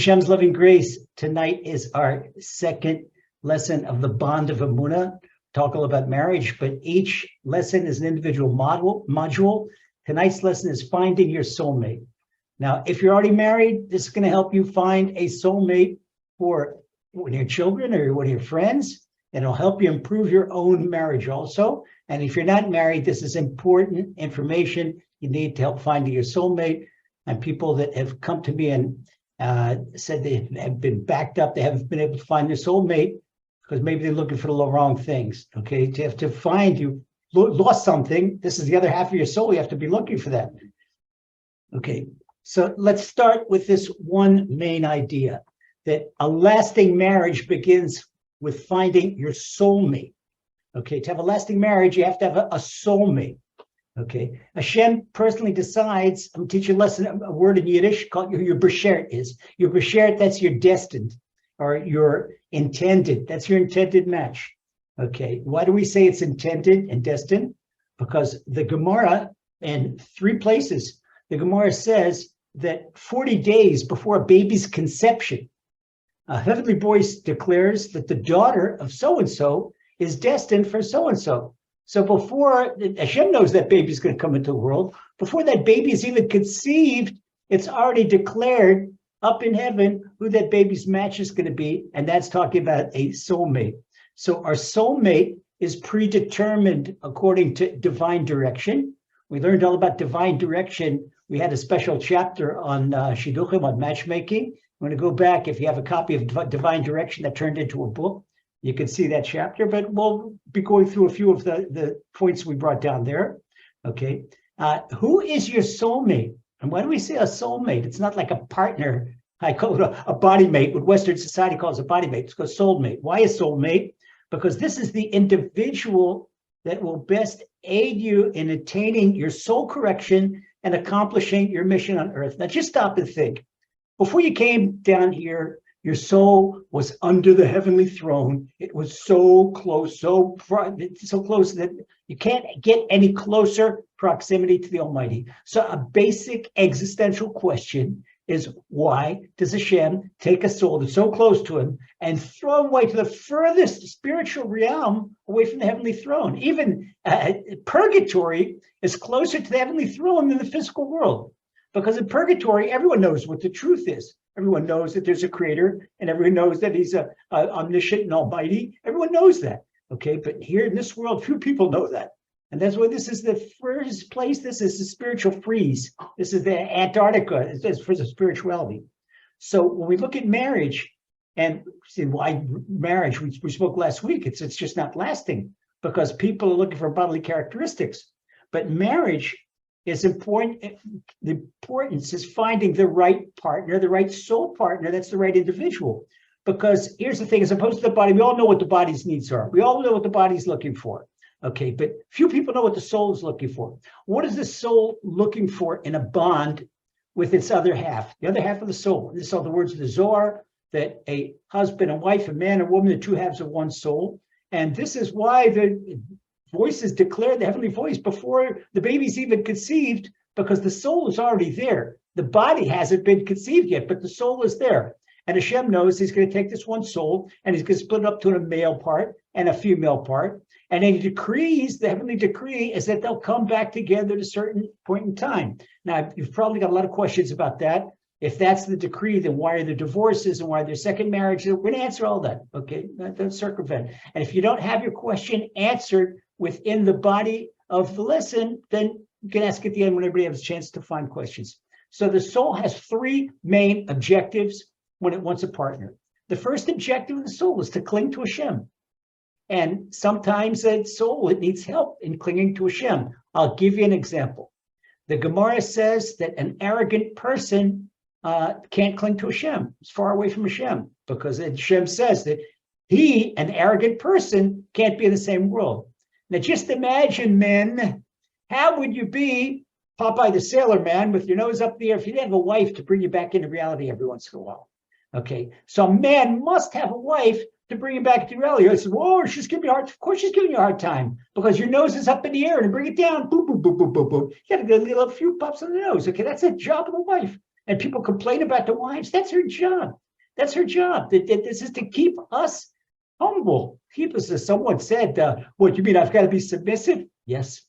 Hashem's loving grace, tonight is our second lesson of the bond of Emunah. Talk all about marriage, but each lesson is an individual module. Tonight's lesson is finding your soulmate. Now, if you're already married, this is going to help you find a soulmate for one of your children or one of your friends, and it'll help you improve your own marriage also. And if you're not married, this is important information you need to help finding your soulmate. And people that have come to me and said they have been backed up, they haven't been able to find their soulmate because maybe they're looking for the wrong things. Okay, to have to find, you lost something. This is the other half of your soul. You have to be looking for that. Okay, so let's start with this one main idea that a lasting marriage begins with finding your soulmate. Okay, to have a lasting marriage, you have to have a soulmate. Okay, Hashem personally decides. I'm teaching a lesson, a word in Yiddish called your beshert is. Your beshert, that's your destined or your intended. That's your intended match. Okay, why do we say it's intended and destined? Because the Gemara, in 3 places, the Gemara says that 40 days before a baby's conception, a heavenly voice declares that the daughter of so-and-so is destined for so-and-so. So before Hashem knows that baby's going to come into the world, before that baby is even conceived, it's already declared up in heaven who that baby's match is going to be, and that's talking about a soulmate. So our soulmate is predetermined according to divine direction. We learned all about divine direction. We had a special chapter on Shidduchim, on matchmaking. I'm going to go back, if you have a copy of Divine Direction that turned into a book, you can see that chapter, but we'll be going through a few of the points we brought down there. Okay, who is your soulmate? And why do we say a soulmate? It's not like a partner. I call it a body mate. What Western society calls a body mate. It's called soulmate. Why a soulmate? Because this is the individual that will best aid you in attaining your soul correction and accomplishing your mission on earth. Now just stop and think. Before you came down here, your soul was under the heavenly throne. It was so close, so close that you can't get any closer proximity to the Almighty. So a basic existential question is, why does Hashem take a soul that's so close to him and throw him away to the furthest spiritual realm away from the heavenly throne? Even purgatory is closer to the heavenly throne than the physical world. Because in purgatory, everyone knows what the truth is. Everyone knows that there's a creator, and everyone knows that he's a omniscient and almighty. Everyone knows that, okay? But here in this world, few people know that. And that's why this is the first place. This is the spiritual freeze. This is the Antarctica for the spirituality. So when we look at marriage, and see why marriage, we spoke last week, it's just not lasting because people are looking for bodily characteristics. But marriage is important. The importance is finding the right partner, the right soul partner, that's the right individual. Because here's the thing, as opposed to the body, we all know what the body's needs are. We all know what the body's looking for. Okay, but few people know what the soul is looking for. What is the soul looking for in a bond with its other half? The other half of the soul. These are the words of the Zohar, that a husband and wife, a man and woman, the 2 halves of one soul. And this is why the voices declare, the heavenly voice, before the baby's even conceived, because the soul is already there. The body hasn't been conceived yet, but the soul is there. And Hashem knows he's going to take this one soul and he's going to split it up to a male part and a female part. And then he decrees, the heavenly decree is that they'll come back together at a certain point in time. Now, you've probably got a lot of questions about that. If that's the decree, then why are there divorces and why are there second marriages? We're going to answer all that, okay? Don't circumvent. And if you don't have your question answered within the body of the lesson, then you can ask at the end when everybody has a chance to find questions. So the soul has 3 main objectives when it wants a partner. The first objective of the soul is to cling to Hashem. And sometimes that soul, it needs help in clinging to Hashem. I'll give you an example. The Gemara says that an arrogant person can't cling to Hashem. It's far away from Hashem, because Hashem says that he, an arrogant person, can't be in the same world. Now just imagine, men, how would you be Popeye the Sailor Man with your nose up the air if you didn't have a wife to bring you back into reality every once in a while? Okay, so a man must have a wife to bring him back to reality. I said, whoa, she's giving me a hard time. Of course she's giving you a hard time, because your nose is up in the air and bring it down. Boom, boom, boom, boom, boom, boom. You got to get a few pops on the nose. Okay, that's the job of the wife. And people complain about the wives. That's her job. That's her job. This is to keep us humble. Keep us, as someone said, what, you mean I've got to be submissive? Yes.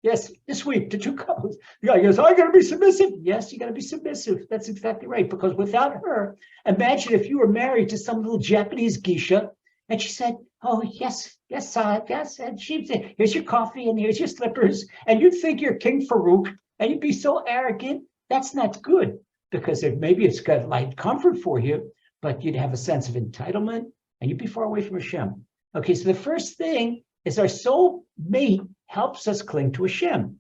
Yes, this week, the two couples. The guy goes, I got to be submissive. Yes, you got to be submissive. That's exactly right. Because without her, imagine if you were married to some little Japanese geisha and she said, oh, yes, yes, yes. And she'd say, here's your coffee and here's your slippers. And you'd think you're King Farouk and you'd be so arrogant. That's not good, because maybe it's got light comfort for you, but you'd have a sense of entitlement and you'd be far away from Hashem. Okay, so the first thing is our soul mate helps us cling to Hashem.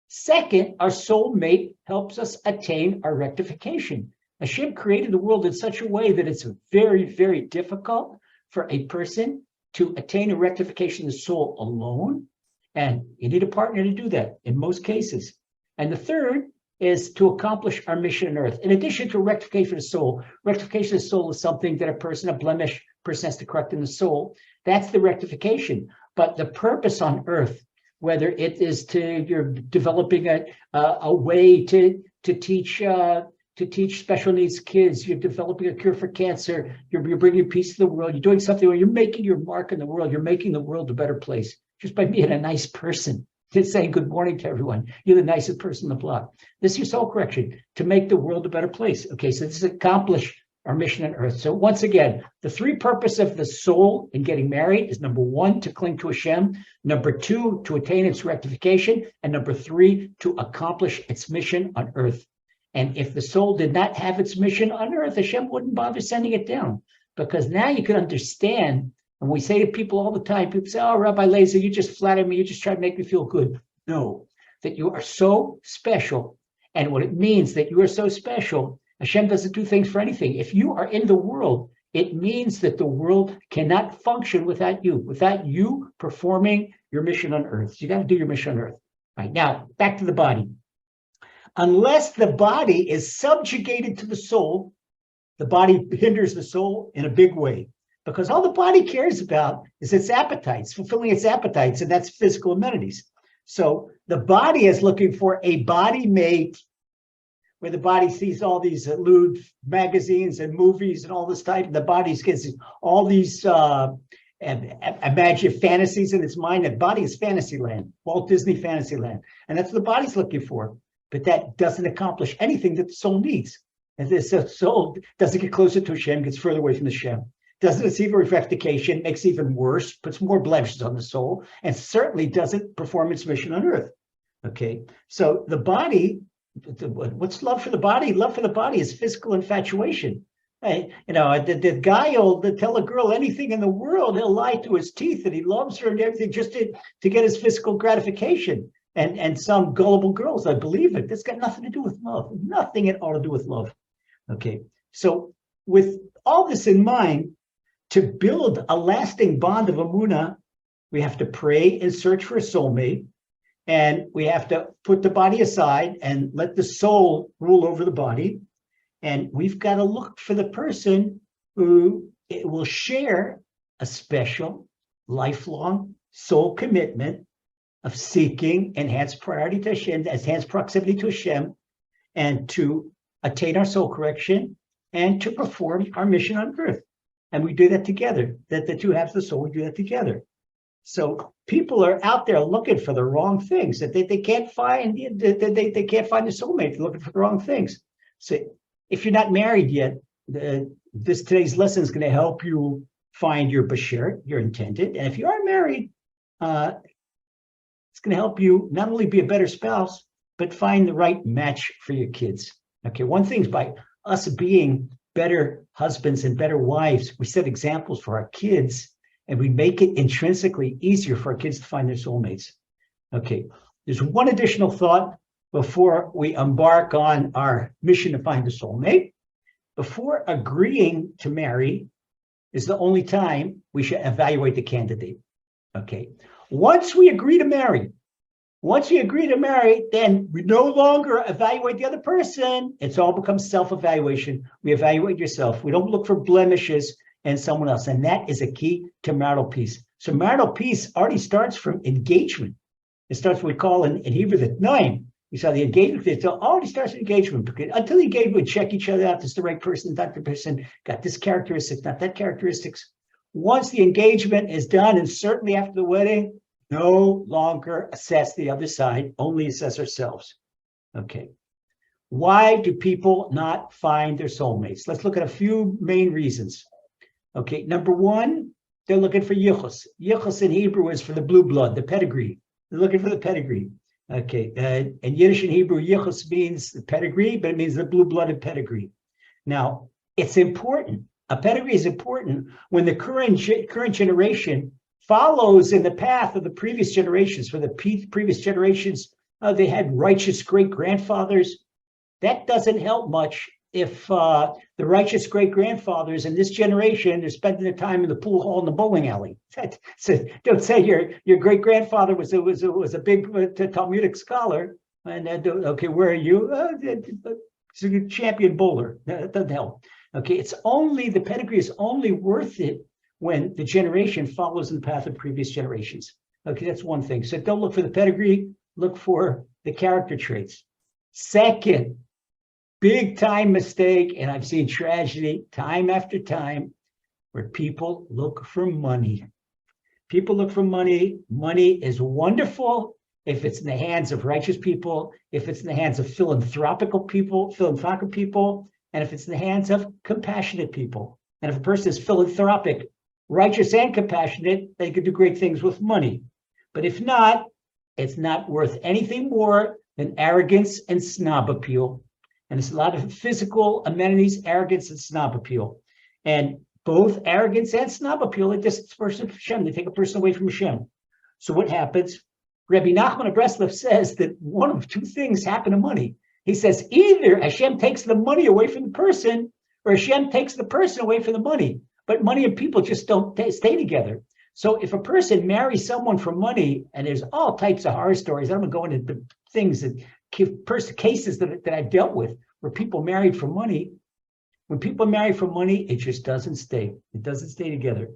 Second, our soul mate helps us attain our rectification. Hashem created the world in such a way that it's very, very difficult for a person to attain a rectification of the soul alone. And you need a partner to do that in most cases. And the third is to accomplish our mission on earth. In addition to rectification of the soul is something that a blemish person has to correct in the soul. That's the rectification. But the purpose on earth, whether it is you're developing a way to teach special needs kids, you're developing a cure for cancer, you're bringing peace to the world, you're doing something where you're making your mark in the world, you're making the world a better place just by being a nice person, just saying good morning to everyone. You're the nicest person on the block. This is your soul correction, to make the world a better place. Okay, so this is accomplish our mission on earth. So once again, the three purposes of the soul in getting married is, number one, to cling to Hashem, number two, to attain its rectification, and number three, to accomplish its mission on earth. And if the soul did not have its mission on earth, Hashem wouldn't bother sending it down, because now you can understand. And we say to people all the time, people say, oh, Rabbi Lazer, you just flatter me, you just try to make me feel good. No, that you are so special. And what it means that you are so special, Hashem doesn't do things for anything. If you are in the world, it means that the world cannot function without you performing your mission on earth. So you got to do your mission on earth. All right, now, back to the body. Unless the body is subjugated to the soul, the body hinders the soul in a big way, because all the body cares about is its appetites, fulfilling its appetites, and that's physical amenities. So the body is looking for a body mate, where the body sees all these lewd magazines and movies and all this type, and the body gets all these imagine fantasies in its mind. The body is Fantasyland, Walt Disney Fantasyland, and that's what the body's looking for. But that doesn't accomplish anything that the soul needs. And the soul doesn't get closer to Hashem, gets further away from the Hashem. Doesn't receive a rectification, makes it even worse, puts more blemishes on the soul, and certainly doesn't perform its mission on earth. Okay, so the body, what's love for the body? Love for the body is physical infatuation. The guy will tell a girl anything in the world. He'll lie to his teeth that he loves her and everything just to get his physical gratification. And some gullible girls, I believe it. That's got nothing to do with love. Nothing at all to do with love. Okay, so with all this in mind, to build a lasting bond of emunah, we have to pray and search for a soulmate, and we have to put the body aside and let the soul rule over the body. And we've got to look for the person who will share a special, lifelong soul commitment of seeking enhanced priority to Hashem, enhanced proximity to Hashem, and to attain our soul correction and to perform our mission on earth. And we do that together. That the two halves of the soul, we do that together. So people are out there looking for the wrong things, that they can't find. They can't find the soulmate. They're looking for the wrong things. So if you're not married yet, today's lesson is going to help you find your bashert, your intended. And if you are married, it's going to help you not only be a better spouse, but find the right match for your kids. Okay, one thing is, by us being better husbands and better wives, we set examples for our kids, and we make it intrinsically easier for our kids to find their soulmates. Okay, there's one additional thought before we embark on our mission to find a soulmate. Before agreeing to marry is the only time we should evaluate the candidate. Okay, once we agree to marry, then we no longer evaluate the other person. It's all becomes self-evaluation. We evaluate yourself. We don't look for blemishes in someone else. And that is a key to marital peace. So marital peace already starts from engagement. It starts what we call in Hebrew the tnaim. You saw the engagement. It already starts with engagement, because until the engagement, check each other out. This is the right person, not the person, got this characteristics, not that characteristics. Once the engagement is done, and certainly after the wedding, no longer assess the other side, only assess ourselves. Okay. Why do people not find their soulmates? Let's look at a few main reasons. Okay, number one, they're looking for yichus. Yichus in Hebrew is for the blue blood, the pedigree. They're looking for the pedigree. Okay, and Yiddish and Hebrew, yichus means the pedigree, but it means the blue-blooded pedigree. Now, it's important. A pedigree is important when the current generation follows in the path of the previous generations. For the previous generations, they had righteous great-grandfathers. That doesn't help much if the righteous great-grandfathers in this generation are spending their time in the pool hall and the bowling alley. So don't say your great-grandfather was a big Talmudic scholar, and okay, where are you? He's a champion bowler. That doesn't help. Okay, the pedigree is only worth it when the generation follows in the path of previous generations. Okay, that's one thing. So don't look for the pedigree, look for the character traits. Second, big time mistake, and I've seen tragedy time after time, where people look for money. People look for money. Money is wonderful if it's in the hands of righteous people, if it's in the hands of philanthropic people, and if it's in the hands of compassionate people. And if a person is philanthropic, righteous, and compassionate, they could do great things with money. But if not, it's not worth anything more than arrogance and snob appeal. And it's a lot of physical amenities, arrogance, and snob appeal. And both arrogance and snob appeal, they distance a person from Hashem. They take a person away from Hashem. So what happens? Rabbi Nachman of Breslov says that one of two things happen to money. He says either Hashem takes the money away from the person, or Hashem takes the person away from the money. But money and people just don't stay together. So if a person marries someone for money, and there's all types of horror stories, I'm going to go into the things that cases that I've dealt with where people married for money. When people marry for money, it just doesn't stay. It doesn't stay together.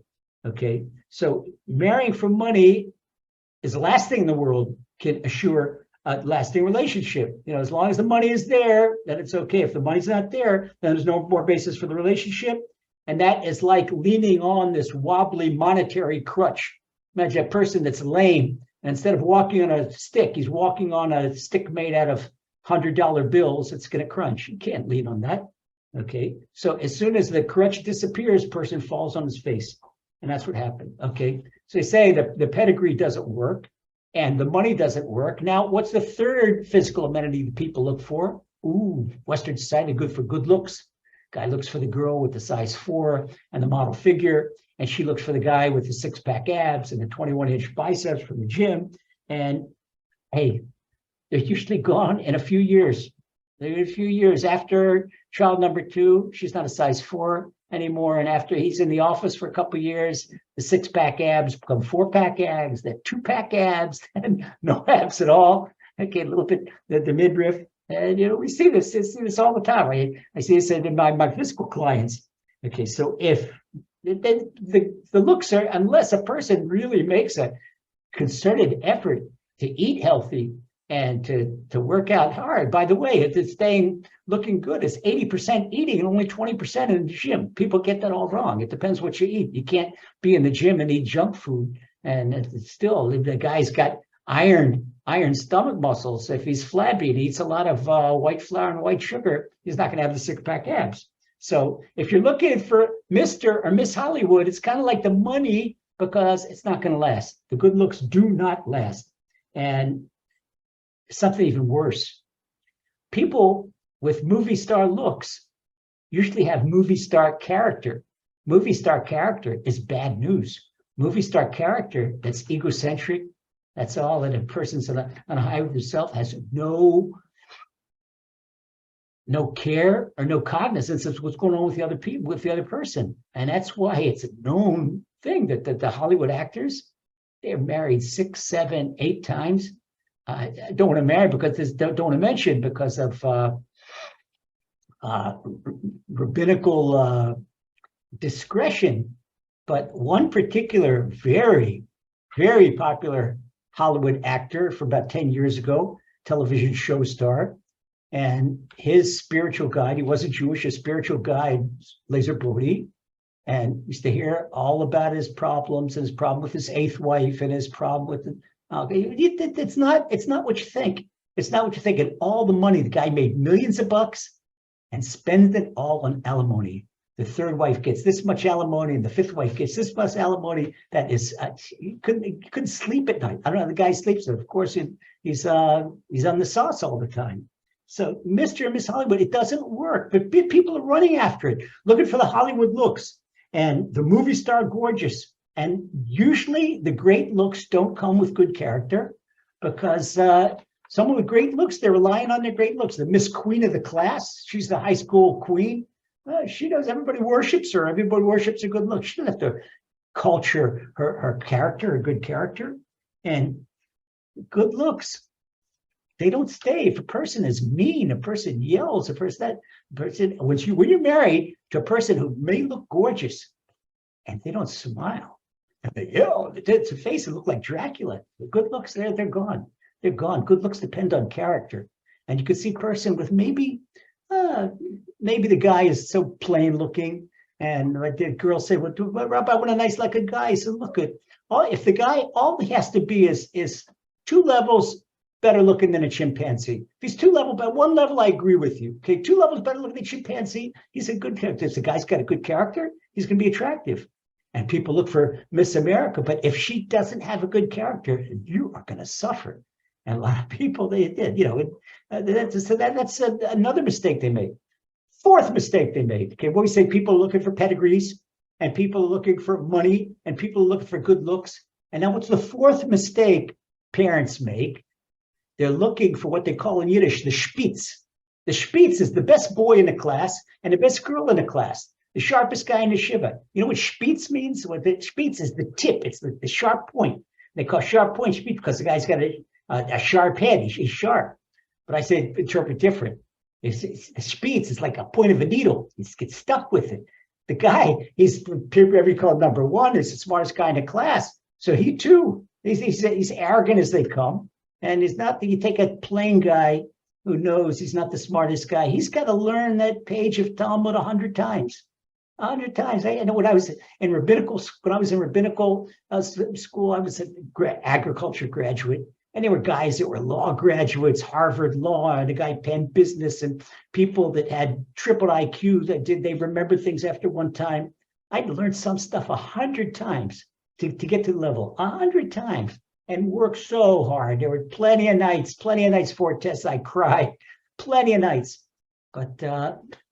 Okay. So marrying for money is the last thing in the world can assure a lasting relationship. As long as the money is there, then it's okay. If the money's not there, then there's no more basis for the relationship. And that is like leaning on this wobbly monetary crutch. Imagine a person that's lame, and instead of walking on a stick, he's walking on a stick made out of $100 bills. It's going to crunch. You can't lean on that. Okay. So as soon as the crutch disappears, person falls on his face. And that's what happened. Okay. So they say that the pedigree doesn't work and the money doesn't work. Now, what's the third physical amenity that people look for? Western society, good for good looks. Guy looks for the girl with the size 4 and the model figure. And she looks for the guy with the 6-pack abs and the 21-inch biceps from the gym. And hey, they're usually gone in a few years. A few years after child number 2, she's not a size 4 anymore. And after he's in the office for a couple of years, the 6-pack abs become 4-pack abs, then 2-pack abs, and no abs at all. Okay, a little bit the midriff. And we see this all the time. I see this in my physical clients. Okay, so if the looks are, unless a person really makes a concerted effort to eat healthy and to work out hard. By the way, it's staying looking good. It's 80% eating and only 20% in the gym. People get that all wrong. It depends what you eat. You can't be in the gym and eat junk food. And it's still, the guy's got iron stomach muscles. If he's flabby and eats a lot of white flour and white sugar, he's not going to have the 6-pack abs. So if you're looking for Mr. or Miss Hollywood, it's kind of like the money, because it's not going to last. The good looks do not last. And something even worse. People with movie star looks usually have movie star character. Movie star character is bad news. Movie star character that's egocentric, that's all, that a person's on a high with himself, has no care or no cognizance of what's going on with the other people, with the other person. And that's why it's a known thing that the Hollywood actors, they're married 6, 7, 8 times. I don't want to marry because don't want to mention because of rabbinical discretion. But one particular very, very popular Hollywood actor from about 10 years ago television show star. And his spiritual guide, he wasn't Jewish, his spiritual guide, Lazer Brody, and used to hear all about his problems and his problem with his eighth wife and his problem with it's not what you think. It's not what you think. And all the money, the guy made millions of bucks and spends it all on alimony. The third wife gets this much alimony, and the fifth wife gets this much alimony. That is, you couldn't sleep at night. I don't know how the guy sleeps. Of course, he's on the sauce all the time. So Mr. and Miss Hollywood, it doesn't work, but people are running after it, looking for the Hollywood looks and the movie star gorgeous. And usually the great looks don't come with good character, because someone with great looks, they're relying on their great looks. The Miss Queen of the class, she's the high school queen. She knows everybody worships her. Everybody worships a good look. She doesn't have to culture her character, a good character. And good looks, they don't stay. If a person is mean, a person yells, when you're married to a person who may look gorgeous and they don't smile and they yell, it's a face that look like Dracula. The good looks, they're gone. They're gone. Good looks depend on character. And you could see a person with maybe the guy is so plain looking, and like the girl said, well, Rabbi, I want a nice looking guy. So look good. If the guy, all he has to be is 2 levels better looking than a chimpanzee. If he's 2 levels, but 1 level, I agree with you. Okay, 2 levels better looking than a chimpanzee. He's a good character. If the guy's got a good character, he's going to be attractive. And people look for Miss America, but if she doesn't have a good character, you are going to suffer. And a lot of people, they did, that's another mistake they made. 4th mistake they made. Okay, what we say, people are looking for pedigrees, and people are looking for money, and people are looking for good looks. And now what's the 4th mistake parents make? They're looking for what they call in Yiddish, the Spitz. The Spitz is the best boy in the class and the best girl in the class, the sharpest guy in the shiva. You know what Spitz means? What the Spitz is the tip. It's the sharp point. They call sharp point Spitz because the guy's got a sharp head. He's sharp. But I say interpret different. Spitz is like a point of a needle. He gets stuck with it. The guy, he's every called number 1, is the smartest guy in the class. So he too, he's arrogant as they come. And it's not that you take a plain guy who knows he's not the smartest guy. He's got to learn that page of Talmud 100 times. 100 times. I know when I was in rabbinical school, I was an agriculture graduate. And there were guys that were law graduates, Harvard Law, and a guy Penn Business, and people that had triple IQ they remember things after one time. I'd learned some stuff 100 times to get to the level, 100 times. And worked so hard. There were plenty of nights for tests. I cried, plenty of nights. But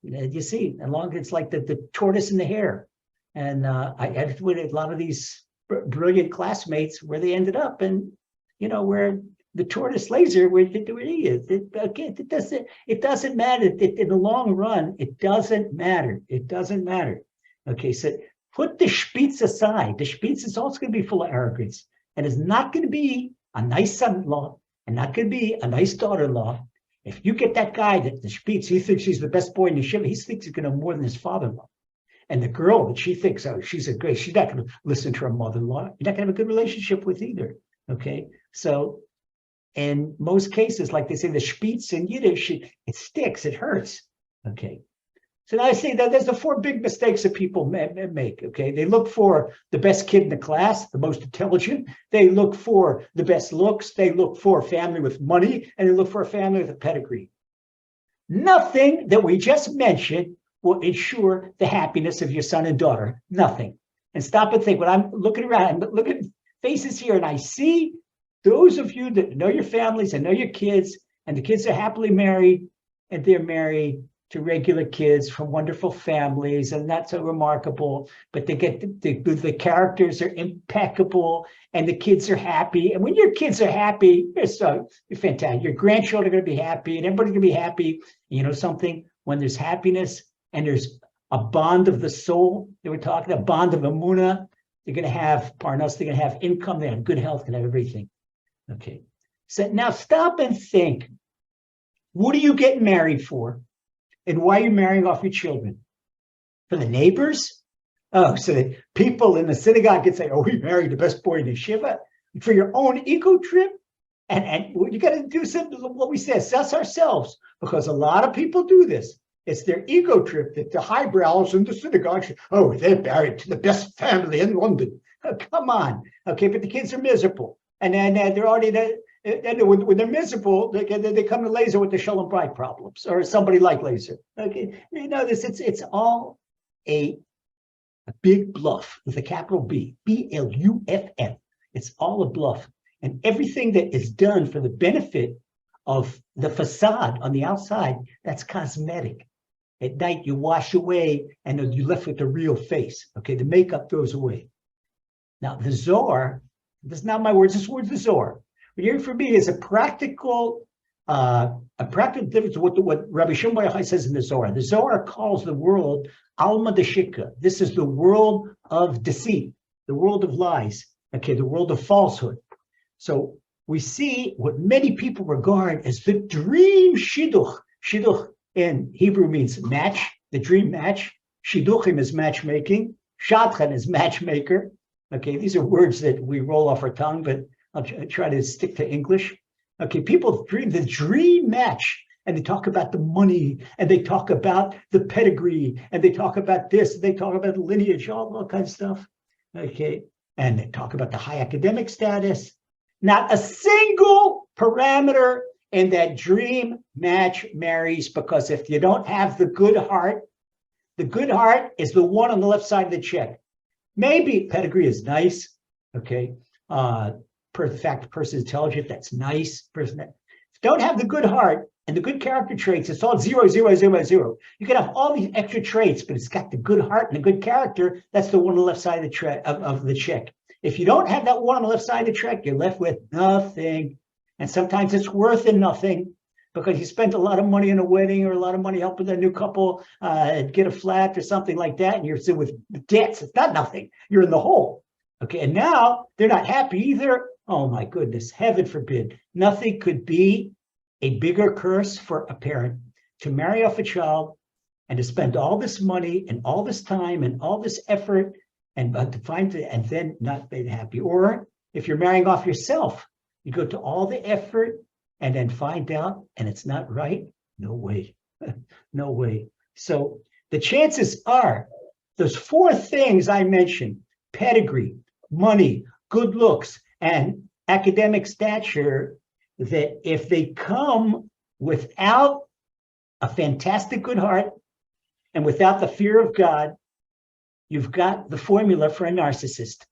you see, it's like the tortoise and the hare. And I had with a lot of these brilliant classmates where they ended up, and where the tortoise Lazer, where he is. It doesn't matter. In the long run, it doesn't matter. It doesn't matter. Okay, so put the Spitz aside. The Spitz is also going to be full of arrogance. And is not going to be a nice son-in-law and not going to be a nice daughter-in-law. If you get that guy that the Spitz, he thinks he's the best boy in the shiva, he thinks he's going to know more than his father-in-law. And the girl that she thinks, she's not going to listen to her mother-in-law. You're not going to have a good relationship with either. Okay, so in most cases, like they say, the Spitz in Yiddish, it sticks, it hurts. Okay. So now I say that there's the 4 big mistakes that people make, okay? They look for the best kid in the class, the most intelligent. They look for the best looks. They look for a family with money, and they look for a family with a pedigree. Nothing that we just mentioned will ensure the happiness of your son and daughter. Nothing. And stop and think, when I'm looking around, I'm looking at faces here, and I see those of you that know your families and know your kids, and the kids are happily married, and they're married to regular kids from wonderful families, and that's so remarkable. But they get the characters are impeccable, and the kids are happy. And when your kids are happy, you're fantastic. Your grandchildren are going to be happy, and everybody's going to be happy. You know something? When there's happiness and there's a bond of the soul, they were talking, a bond of emunah, they're going to have parnas, they're going to have income, they have good health, and have everything. Okay. So now stop and think. What are you getting married for? And why are you marrying off your children? For the neighbors? Oh, so that people in the synagogue can say, oh, we married the best boy in the shiva. For your own ego trip? And you got to do something, what we say, assess ourselves, because a lot of people do this. It's their ego trip that the highbrows in the synagogue, oh, they're married to the best family in London. Oh, come on. Okay, but the kids are miserable. And then they're already, when they're miserable, they come to Lazer with the Shalom Bride problems, or somebody like Lazer. Okay, you know this, it's all a big bluff with a capital B, BLUFF. It's all a bluff. And everything that is done for the benefit of the facade on the outside, that's cosmetic. At night, you wash away and you're left with the real face. Okay, the makeup goes away. Now, the Zohar, this is not my words, this word's the Zohar. But here for me is a practical difference to what Rabbi Shimon Bar Yochai says in the Zohar. The Zohar calls the world Alma Deshika. This is the world of deceit, the world of lies, okay, the world of falsehood. So we see what many people regard as the dream shidduch. Shidduch in Hebrew means match, the dream match. Shidduchim is matchmaking. Shadchan is matchmaker. Okay, these are words that we roll off our tongue, but I'll try to stick to English. Okay, people dream the dream match, and they talk about the money, and they talk about the pedigree, and they talk about this, and they talk about the lineage, all kinds of stuff. Okay, and they talk about the high academic status. Not a single parameter in that dream match marries, because if you don't have the good heart is the one on the left side of the check. Maybe pedigree is nice, okay. The fact the person is intelligent, that's nice. Don't have the good heart and the good character traits, it's all 0, 0, 0, 0. You can have all these extra traits, but it's got the good heart and the good character, that's the one on the left side of the check. If you don't have that one on the left side of the check, you're left with nothing. And sometimes it's worth nothing, because you spent a lot of money on a wedding, or a lot of money helping a new couple get a flat or something like that, and you're still with debts. It's not nothing. You're in the hole. Okay, and now they're not happy either. Oh my goodness, heaven forbid. Nothing could be a bigger curse for a parent to marry off a child and to spend all this money and all this time and all this effort and to find it and then not be happy. Or if you're marrying off yourself, you go to all the effort and then find out and it's not right. No way. No way. So the chances are those 4 things I mentioned, pedigree, money, good looks, and academic stature, that if they come without a fantastic good heart and without the fear of God, you've got the formula for a narcissist.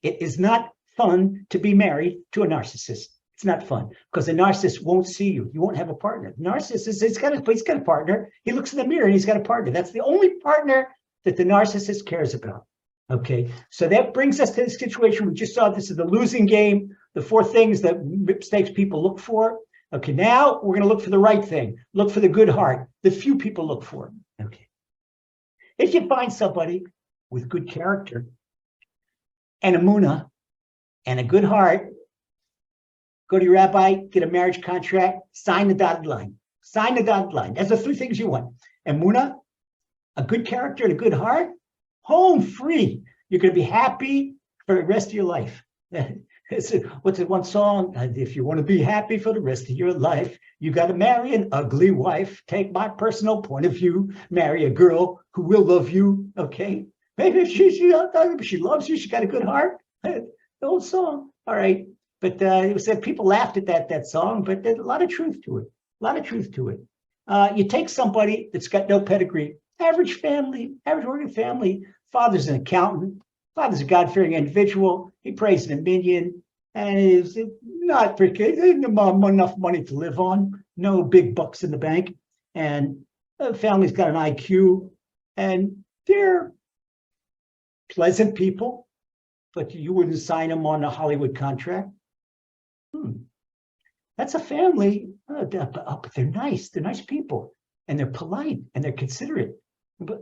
It is not fun to be married to a narcissist. It's not fun, because a narcissist won't see you. You won't have a partner. The narcissist, he's got a partner. He looks in the mirror and he's got a partner. That's the only partner that the narcissist cares about. Okay, so that brings us to the situation we just saw. This is the losing game, the 4 things that mistakes people look for. Okay, now we're going to look for the right thing. Look for the good heart, the few people look for. Okay, if you find somebody with good character and emunah and a good heart, go to your rabbi, get a marriage contract, sign the dotted line. Sign the dotted line. That's the 3 things you want. Emunah, a good character and a good heart, home free. You're going to be happy for the rest of your life. What's it, one song? If you want to be happy for the rest of your life, you got to marry an ugly wife. Take my personal point of view. Marry a girl who will love you. Okay. Maybe if she loves you, she got a good heart. The old song. All right. But it was that people laughed at that song, but there's a lot of truth to it. A lot of truth to it. You take somebody that's got no pedigree, average family, average working family. Father's an accountant. Father's a God-fearing individual. He prays in a minyan, and he's not enough money to live on. No big bucks in the bank, and the family's got an IQ, and they're pleasant people, but you wouldn't sign them on a Hollywood contract. That's a family, but they're nice. They're nice people, and they're polite, and they're considerate. But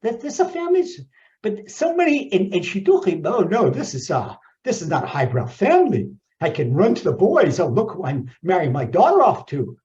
that's a family. But so many in shidduchim, oh no, this is not a highbrow family. I can run to the boys. Oh, look who I'm marrying my daughter off to.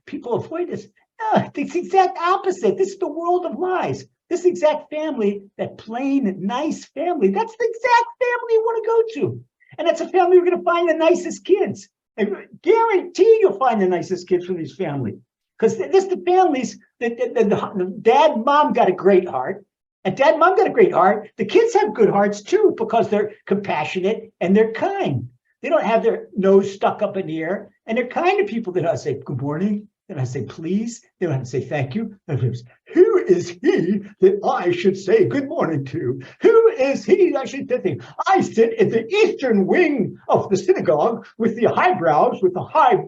People avoid this. No, it's the exact opposite. This is the world of lies. This exact family, that plain, nice family, that's the exact family you want to go to. And that's a family you're going to find the nicest kids. I guarantee you'll find the nicest kids from these families. Because this the families that the dad and mom got a great heart. And dad and mom got a great heart. The kids have good hearts too, because they're compassionate and they're kind. They don't have their nose stuck up in the air. And they're kind to people. They don't say good morning. They don't have to say please. They don't have to say thank you. Who is he that I should say good morning to? Who is he that I should say? I sit in the eastern wing of the synagogue with the highbrows, with the high,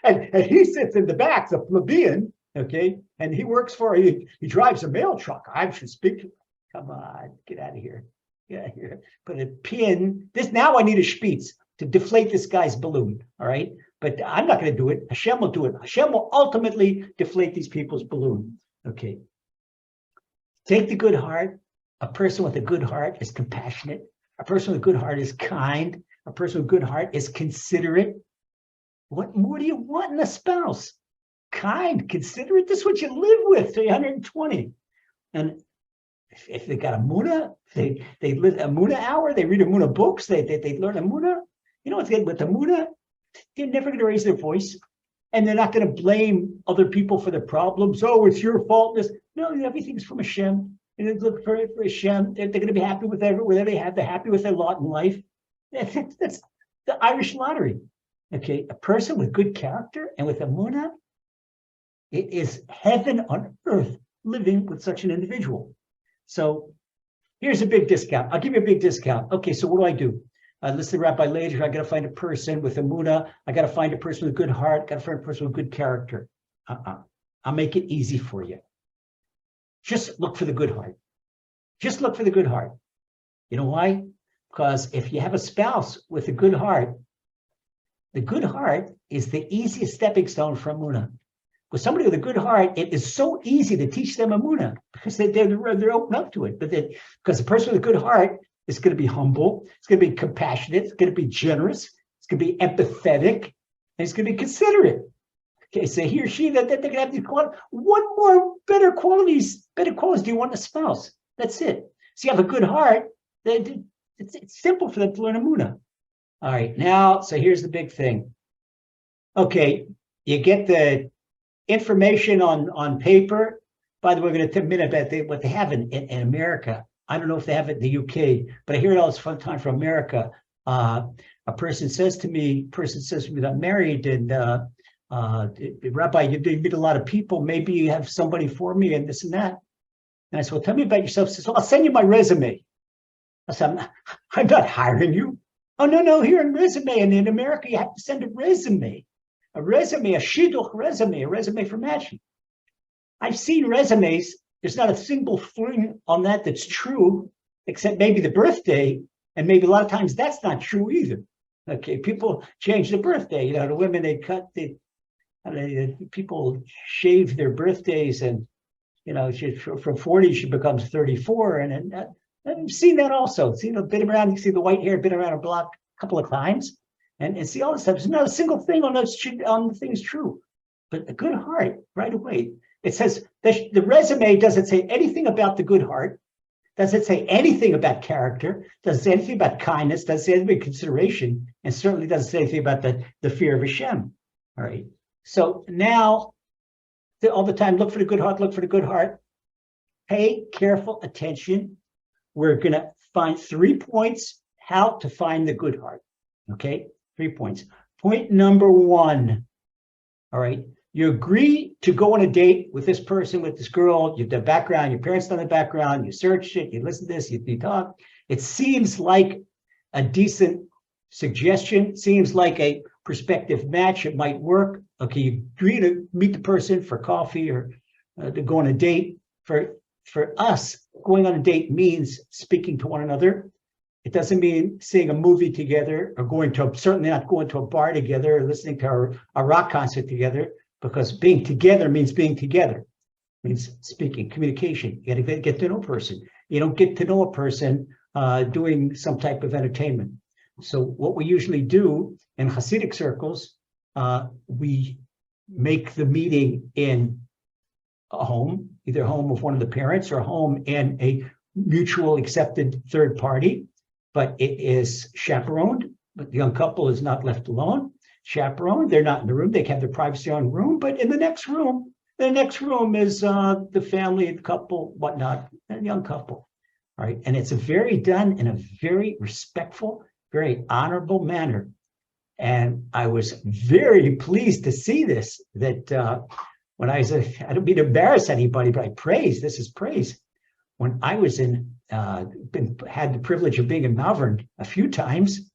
and he sits in the back, the plebeian, okay? And he works for, he drives a mail truck. I should speak to him. Come on, get out of here. Get out of here. Put a pin. Now I need a Spitz to deflate this guy's balloon, all right? But I'm not going to do it. Hashem will do it. Hashem will ultimately deflate these people's balloon. Okay. Take the good heart. A person with a good heart is compassionate. A person with a good heart is kind. A person with a good heart is considerate. What more do you want in a spouse? Kind, considerate. This is what you live with, 320. And if they got a Muna, they live a Muna hour, they read a Muna books, they learn a Muna. You know what's good with the Muna? They're never going to raise their voice, and they're not going to blame other people for their problems. Oh, it's your fault. No, everything's from Hashem. And they look for Hashem. They're going to be happy with whatever they have. They're happy with their lot in life. That's the Irish lottery. Okay, a person with good character and with emunah, it is heaven on earth living with such an individual. So here's a big discount. I'll give you a big discount. Okay, so what do? Listen to Rabbi Lazer. I got to find a person with emunah. I got to find a person with a good heart. Got to find a person with good character. I'll make it easy for you. Just look for the good heart. Just look for the good heart. You know why? Because if you have a spouse with a good heart, the good heart is the easiest stepping stone for emunah. With somebody with a good heart, it is so easy to teach them emunah because they're open up to it. But because a person with a good heart, it's going to be humble. It's going to be compassionate. It's going to be generous. It's going to be empathetic. And it's going to be considerate. Okay, so he or she, that they're going to have these qualities. What more better qualities do you want in a spouse? That's it. So you have a good heart. It's simple for them to learn emunah. All right, now, so here's the big thing. Okay, you get the information on paper. By the way, we're going to take a minute about what they have in America. I don't know if they have it in the UK, but I hear it all the time from America. A person says to me that I'm married, and Rabbi, you meet a lot of people. Maybe you have somebody for me, and this and that. And I said, well, tell me about yourself. He says, well, I'll send you my resume. I said, I'm not hiring you. Oh, no, here in resume. And in America, you have to send a resume, a shidduch resume, a resume for matching. I've seen resumes. There's not a single thing on that that's true, except maybe the birthday. And maybe a lot of times that's not true either. Okay, people change the birthday. You know, the women, people shave their birthdays, and, you know, from 40, she becomes 34. And I've seen that also. Seen a bit around, you see the white hair, been around a block a couple of times, and see all this stuff. There's not a single thing on the things true. But a good heart, right away. It says the resume doesn't say anything about the good heart, doesn't say anything about character, doesn't say anything about kindness, doesn't say anything about consideration, and certainly doesn't say anything about the fear of Hashem. All right. So now, all the time, look for the good heart, look for the good heart. Pay careful attention. We're going to find 3 points how to find the good heart. Okay? 3 points. Point number 1. All right. You agree to go on a date with this person, with this girl. You've done background, your parents done the background, you searched it, you listen to this, you talk. It seems like a decent suggestion, seems like a prospective match. It might work. Okay, you agree to meet the person for coffee or to go on a date. For us, going on a date means speaking to one another. It doesn't mean seeing a movie together or certainly not going to a bar together or listening to a rock concert together. Because being together means being together, it means speaking, communication. You got to get to know a person. You don't get to know a person doing some type of entertainment. So what we usually do in Hasidic circles, we make the meeting in a home, either home of one of the parents or home in a mutual accepted third party. but it is chaperoned. But the young couple is not left alone. Chaperoned, they're not in the room. They have their privacy on room, but in the next room is the family, the couple, whatnot, a young couple. All right. And it's done in a very respectful, very honorable manner. And I was very pleased to see this, that when I don't mean to embarrass anybody, but this is praise. When I was had the privilege of being in Malvern a few times,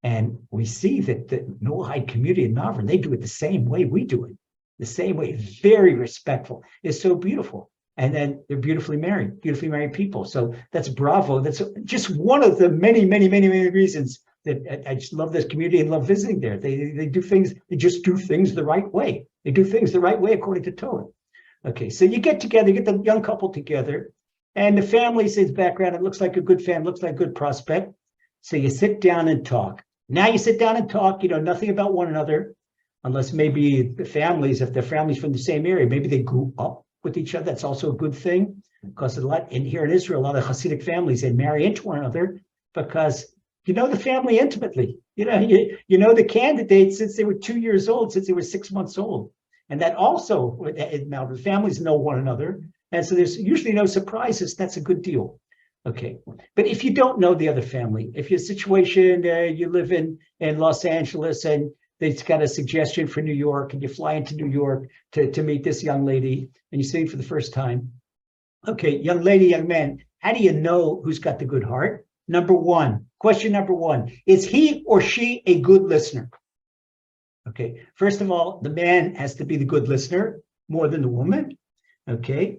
and we see that the Noahide community in Malvern, they do it the same way we do it, the same way, very respectful. It's so beautiful. And then they're beautifully married people. So that's bravo. That's just one of the many, many, many, many reasons that I just love this community and love visiting there. They just do things the right way. They do things the right way according to Torah. Okay, so you get together, you get the young couple together, and the family says background, it looks like a good family, looks like a good prospect. So you sit down and talk. Now you sit down and talk, you know nothing about one another, unless maybe the families, if they're families from the same area, maybe they grew up with each other. That's also a good thing, because here in Israel, a lot of Hasidic families, they marry into one another because you know the family intimately. You know the candidates since they were 2 years old, since they were 6 months old. And that also, now the families know one another. And so there's usually no surprises. That's a good deal. Okay. But if you don't know the other family, if your situation, you live in Los Angeles and they've got a suggestion for New York and you fly into New York to meet this young lady and you see her for the first time. Okay, young lady, young man, how do you know who's got the good heart? Question number one, is he or she a good listener? Okay, first of all, the man has to be the good listener more than the woman, okay,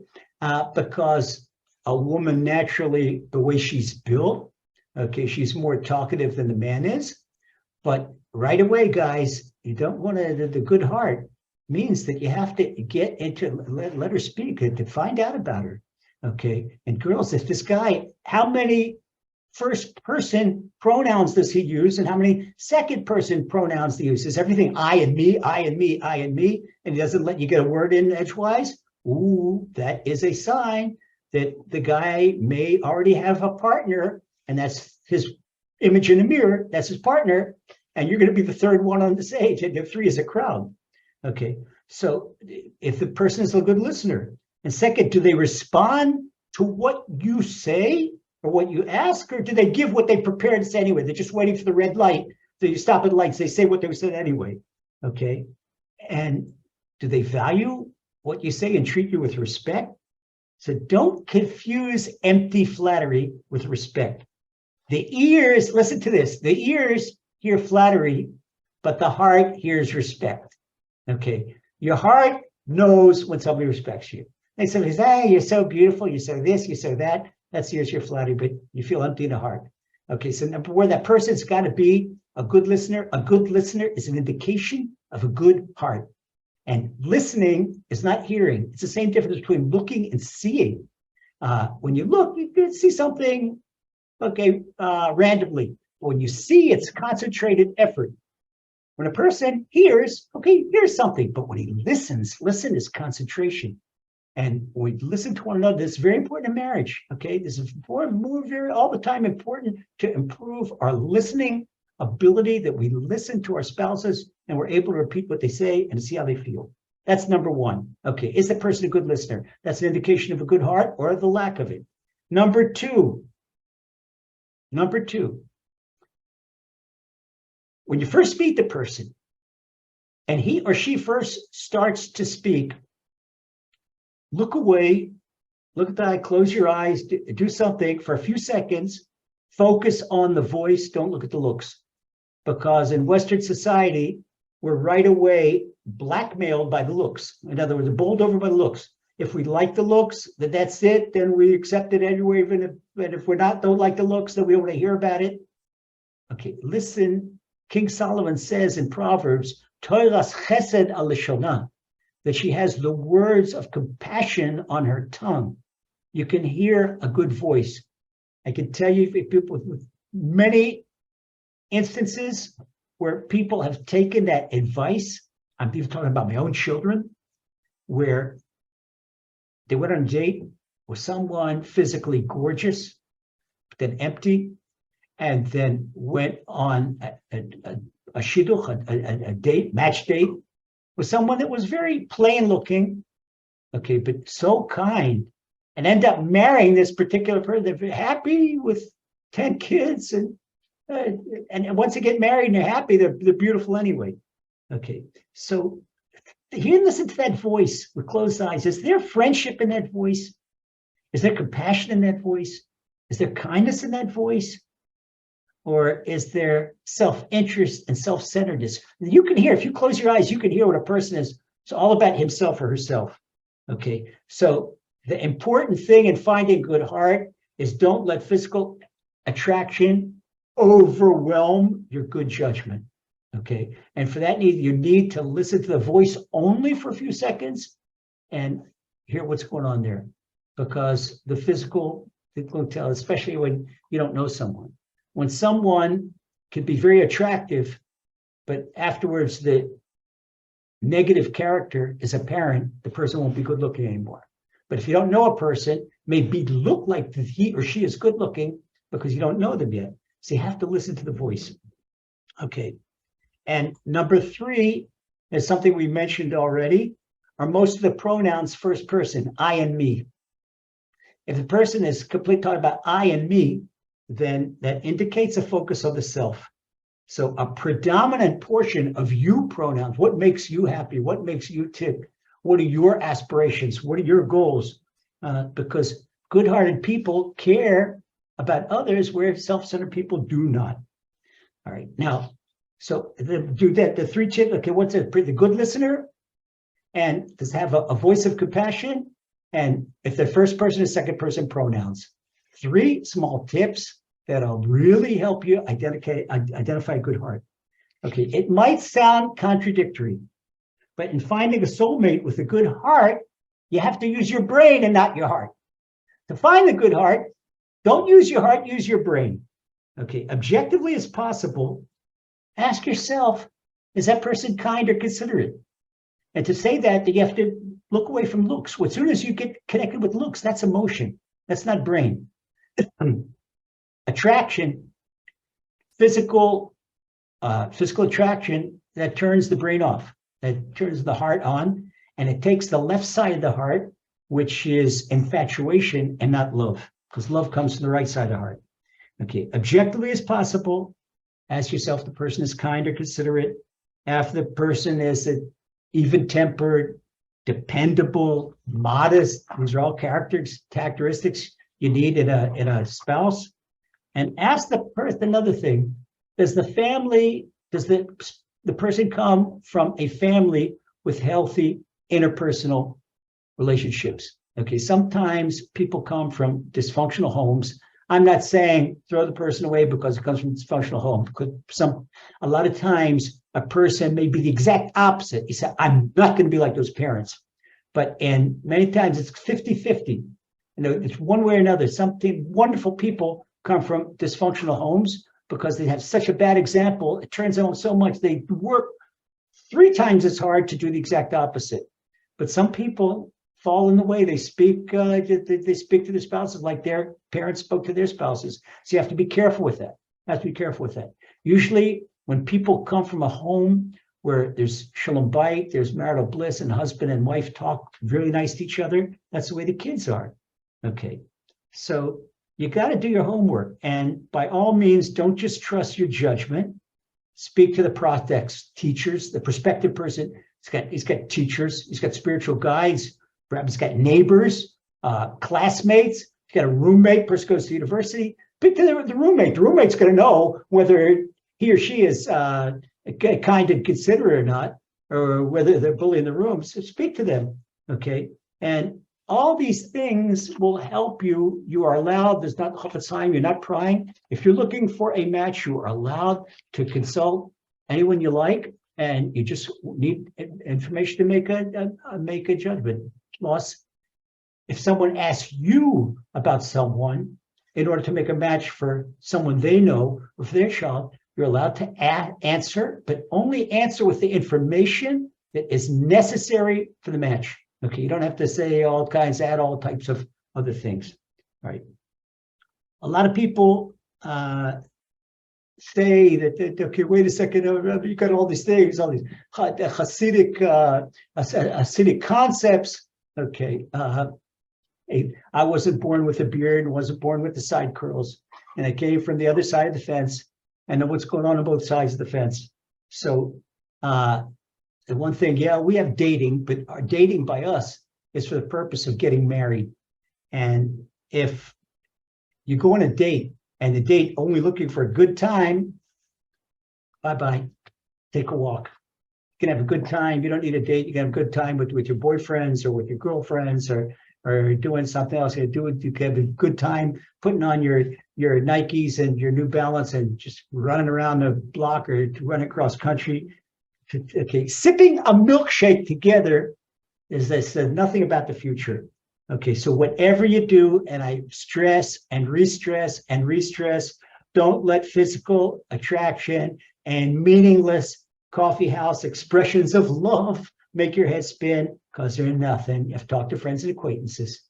because a woman naturally, the way she's built, okay, she's more talkative than the man is. But right away, guys, you don't want the good heart means that you have to get into, let her speak and to find out about her, okay? And girls, if this guy, how many first person pronouns does he use and how many second person pronouns do he use? Is everything I and me, I and me, I and me, and he doesn't let you get a word in edgewise? Ooh, that is a sign that the guy may already have a partner, and that's his image in the mirror, that's his partner, and you're going to be the third one on the stage, and the three is a crowd. Okay, so if the person is a good listener, and second, do they respond to what you say or what you ask, or do they give what they prepared to say anyway? They're just waiting for the red light, so you stop at lights, they say what they said anyway. Okay, and do they value what you say and treat you with respect? So don't confuse empty flattery with respect. The ears, listen to this, the ears hear flattery, but the heart hears respect. Okay, your heart knows when somebody respects you. Like somebody says, hey, you're so beautiful, you're so this, you're so that. That's your flattery, but you feel empty in the heart. Okay, so number one, that person's got to be a good listener. A good listener is an indication of a good heart. And listening is not hearing. It's the same difference between looking and seeing. When you look, you can see something, okay, randomly. When you see, it's concentrated effort. When a person hears, okay, hears something. But when he listens, listen is concentration. And when we listen to one another, this is very important in marriage, okay? This is important, all the time important to improve our listening ability, that we listen to our spouses and we're able to repeat what they say and see how they feel. That's number one. Okay, is the person a good listener? That's an indication of a good heart or the lack of it. Number two, when you first meet the person and he or she first starts to speak, look away, look at the eye, close your eyes, do something for a few seconds, focus on the voice, don't look at the looks. Because in Western society, we're right away blackmailed by the looks. In other words, bowled over by the looks. If we like the looks, then that's it, then we accept it anyway, even if we're not, don't like the looks, then we don't want to hear about it. Okay, listen, King Solomon says in Proverbs, Toras chesed al lishonah, that she has the words of compassion on her tongue. You can hear a good voice. I can tell you people with many instances where people have taken that advice. I'm even talking about my own children, where they went on a date with someone physically gorgeous, but then empty. and then went on a shidduch, a date, match date, with someone that was very plain looking, okay, but so kind, and end up marrying this particular person. They're happy with 10 kids, and once they get married and they're happy, they're beautiful anyway. Okay, so here, listen to that voice with closed eyes. Is there friendship in that voice? Is there compassion in that voice? Is there kindness in that voice? Or is there self-interest and self-centeredness? You can hear, if you close your eyes, you can hear what a person is. It's all about himself or herself. Okay, so the important thing in finding good heart is don't let physical attraction overwhelm your good judgment. Okay, and for that you need to listen to the voice only for a few seconds and hear what's going on there, because the physical will tell, especially when you don't know someone. When someone can be very attractive, but afterwards the negative character is apparent, the person won't be good looking anymore. But if you don't know a person, maybe look like he or she is good looking because you don't know them yet. So you have to listen to the voice. Okay. And number 3 is something we mentioned already, are most of the pronouns first person, I and me. If the person is completely talking about I and me, then that indicates a focus of the self. So a predominant portion of you pronouns, what makes you happy, what makes you tick, what are your aspirations, what are your goals? Because good-hearted people care about others where self-centered people do not. All right, now, so do that, the 3 tips, okay, what's it? The good listener, and does have a voice of compassion, and if the first person is second person pronouns. 3 small tips that'll really help you identify a good heart. Okay, it might sound contradictory, but in finding a soulmate with a good heart, you have to use your brain and not your heart. To find the good heart, don't use your heart, use your brain. Okay, objectively as possible, ask yourself, is that person kind or considerate? And to say that you have to look away from looks. As soon as you get connected with looks, that's emotion. That's not brain. Attraction, physical attraction, that turns the brain off, that turns the heart on, and it takes the left side of the heart, which is infatuation and not love, because love comes from the right side of the heart. Okay, objectively as possible, ask yourself, the person is kind or considerate. If the person is even-tempered, dependable, modest, these are all characteristics you need in a spouse. And ask the person another thing: does the person come from a family with healthy interpersonal relationships? Okay, sometimes people come from dysfunctional homes. I'm not saying throw the person away because it comes from a dysfunctional home. Because a lot of times a person may be the exact opposite. He said, I'm not going to be like those parents. But many times it's 50-50. It's one way or another. Something wonderful people come from dysfunctional homes because they have such a bad example. It turns out so much they work 3 times as hard to do the exact opposite. But some people fall in the way. They speak to their spouses like their parents spoke to their spouses. So you have to be careful with that. Usually when people come from a home where there's shalom bayit, there's marital bliss, and husband and wife talk really nice to each other, that's the way the kids are. Okay, so you got to do your homework, and by all means, don't just trust your judgment. Speak to the prospects, teachers, the prospective person. He's got teachers, he's got spiritual guides, perhaps he's got neighbors, classmates. He's got a roommate. Person goes to university. Speak to the roommate. The roommate's going to know whether he or she is kind and considerate or not, or whether they're bullying the room. So speak to them, okay? And all these things will help you. You are allowed, there's not time, you're not prying. If you're looking for a match, you are allowed to consult anyone you like, and you just need information to make a judgment. Plus, if someone asks you about someone in order to make a match for someone they know or for their child, you're allowed to answer, but only answer with the information that is necessary for the match. Okay, you don't have to say add all types of other things. All right. A lot of people say that, okay, wait a second, you got all these things, all these Hasidic concepts. Okay, I wasn't born with a beard, wasn't born with the side curls, and I came from the other side of the fence. I know what's going on both sides of the fence. So the one thing, yeah, we have dating, but our dating by us is for the purpose of getting married. And if you go on a date and the date only looking for a good time, bye-bye, take a walk. You can have a good time. You don't need a date. You can have a good time with your boyfriends or with your girlfriends or doing something else. You can have a good time putting on your Nikes and your New Balance and just running around the block or running across country. Okay, sipping a milkshake together is nothing about the future. Okay, so whatever you do, and I stress and re-stress and re-stress, don't let physical attraction and meaningless coffee house expressions of love make your head spin, because they're nothing. You have to talk to friends and acquaintances.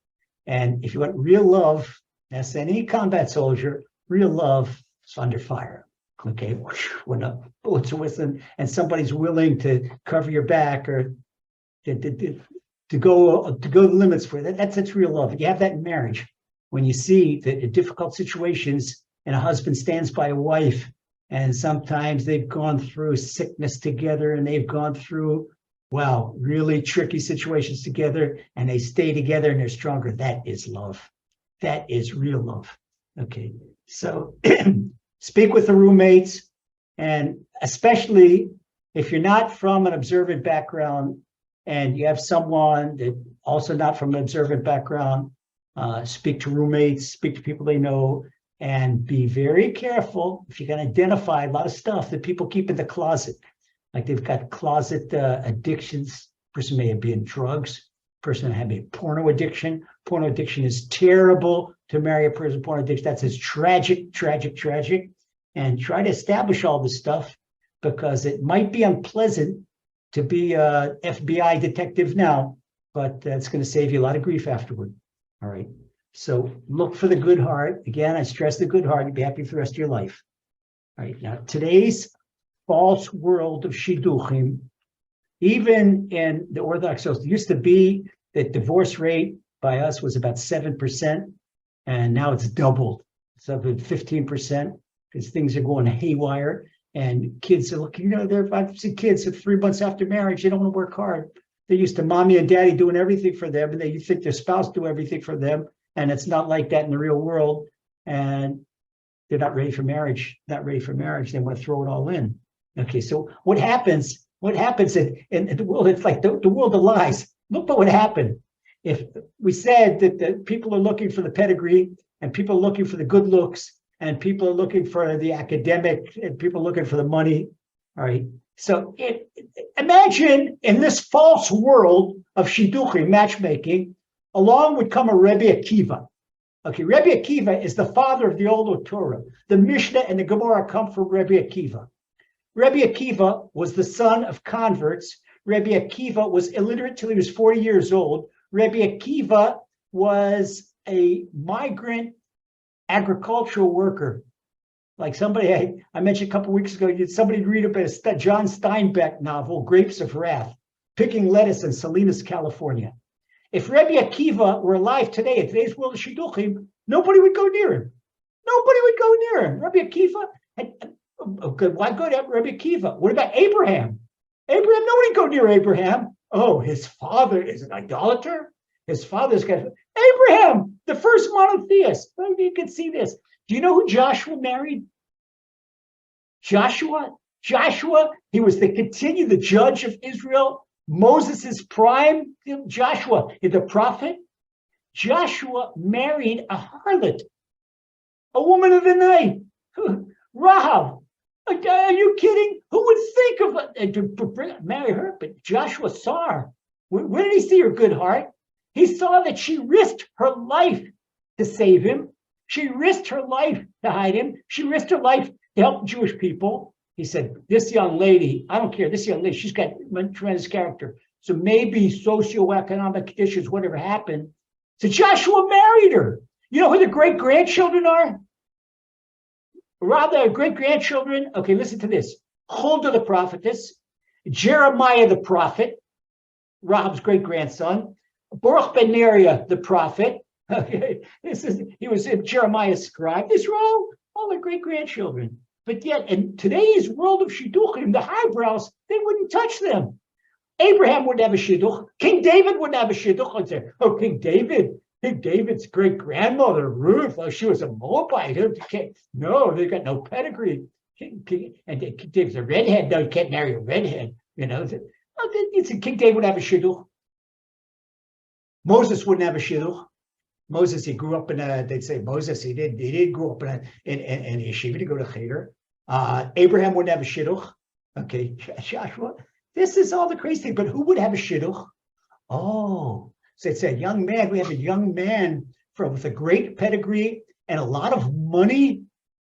And if you want real love, as any combat soldier, real love is under fire. Okay, when the bullets are whistling and somebody's willing to cover your back or to go the limits for that, that's real love. You have that in marriage. When you see that in difficult situations and a husband stands by a wife, and sometimes they've gone through sickness together and they've gone through, wow, really tricky situations together, and they stay together and they're stronger. That is love. That is real love. Okay, so speak with the roommates, and especially if you're not from an observant background and you have someone that also not from an observant background, speak to roommates, speak to people they know, and be very careful if you can identify a lot of stuff that people keep in the closet. Like they've got closet addictions. Person may be in drugs. Person may have a porno addiction. Porno addiction is terrible. To marry a person with porno addiction, that's as tragic, tragic, tragic. And try to establish all this stuff, because it might be unpleasant to be a FBI detective now, but that's going to save you a lot of grief afterward. All right. So look for the good heart. Again, I stress the good heart. You'll be happy for the rest of your life. All right. Now, today's false world of shidduchim, even in the Orthodox, so it used to be that divorce rate by us was about 7%, and now it's doubled. It's up at 15%, because things are going haywire, and kids are looking, I've seen kids that 3 months after marriage, they don't want to work hard. They're used to mommy and daddy doing everything for them, and they think their spouse do everything for them, and it's not like that in the real world, and they're not ready for marriage, They want to throw it all in. Okay, so what happens in the world? It's like the world of lies. Look at what happened. If we said that the people are looking for the pedigree, and people are looking for the good looks, and people are looking for the academic, and people are looking for the money, all right? So imagine in this false world of shidduchim, matchmaking, along would come a Rabbi Akiva. Okay, Rabbi Akiva is the father of the old Torah. The Mishnah and the Gemara come from Rabbi Akiva. Rabbi Akiva was the son of converts. Rabbi Akiva was illiterate till he was 40 years old. Rabbi Akiva was a migrant agricultural worker. Like somebody I mentioned a couple of weeks ago, somebody read about a John Steinbeck novel, Grapes of Wrath, picking lettuce in Salinas, California. If Rabbi Akiva were alive today, in today's world of shidduchim, nobody would go near him. Nobody would go near him. Rabbi Akiva, okay, why go to Rabbi Akiva? What about Abraham? Abraham, nobody go near Abraham. Oh, his father is an idolater? His father's got Abraham, the first monotheist. You can see this. Do you know who Joshua married? Joshua, he was the judge of Israel. Moses' prime, Joshua, the prophet. Joshua married a harlot, a woman of the night, Rahab. Are you kidding? Who would think of marry her? But Joshua saw her. Where did he see her good heart? He saw that she risked her life to save him. She risked her life to hide him. She risked her life to help Jewish people. He said, this young lady, I don't care, this young lady, she's got tremendous character. So maybe socioeconomic conditions, whatever happened. So Joshua married her. You know who the great-grandchildren are? Rather, great-grandchildren, okay, listen to this. Huldah the prophetess, Jeremiah the prophet, Rahab's great-grandson, Baruch ben Neriah the prophet. Okay, he was Jeremiah's scribe. These were all their great-grandchildren. But yet, in today's world of shidduchim, the highbrows, they wouldn't touch them. Abraham wouldn't have a shidduch. King David wouldn't have a shidduch. I'd say, oh, King David's great-grandmother, Ruth, she was a Moabite. No, they got no pedigree. King David's a redhead. No, you can't marry a redhead. It's King David would have a shidduch. Moses wouldn't have a shidduch. Moses, he grew up they'd say Moses, he did grow up in yeshiva to go to cheder. Abraham wouldn't have a shidduch. Okay, Joshua. This is all the crazy thing, but who would have a shidduch? Oh, so it's a young man. We have a young man with a great pedigree and a lot of money,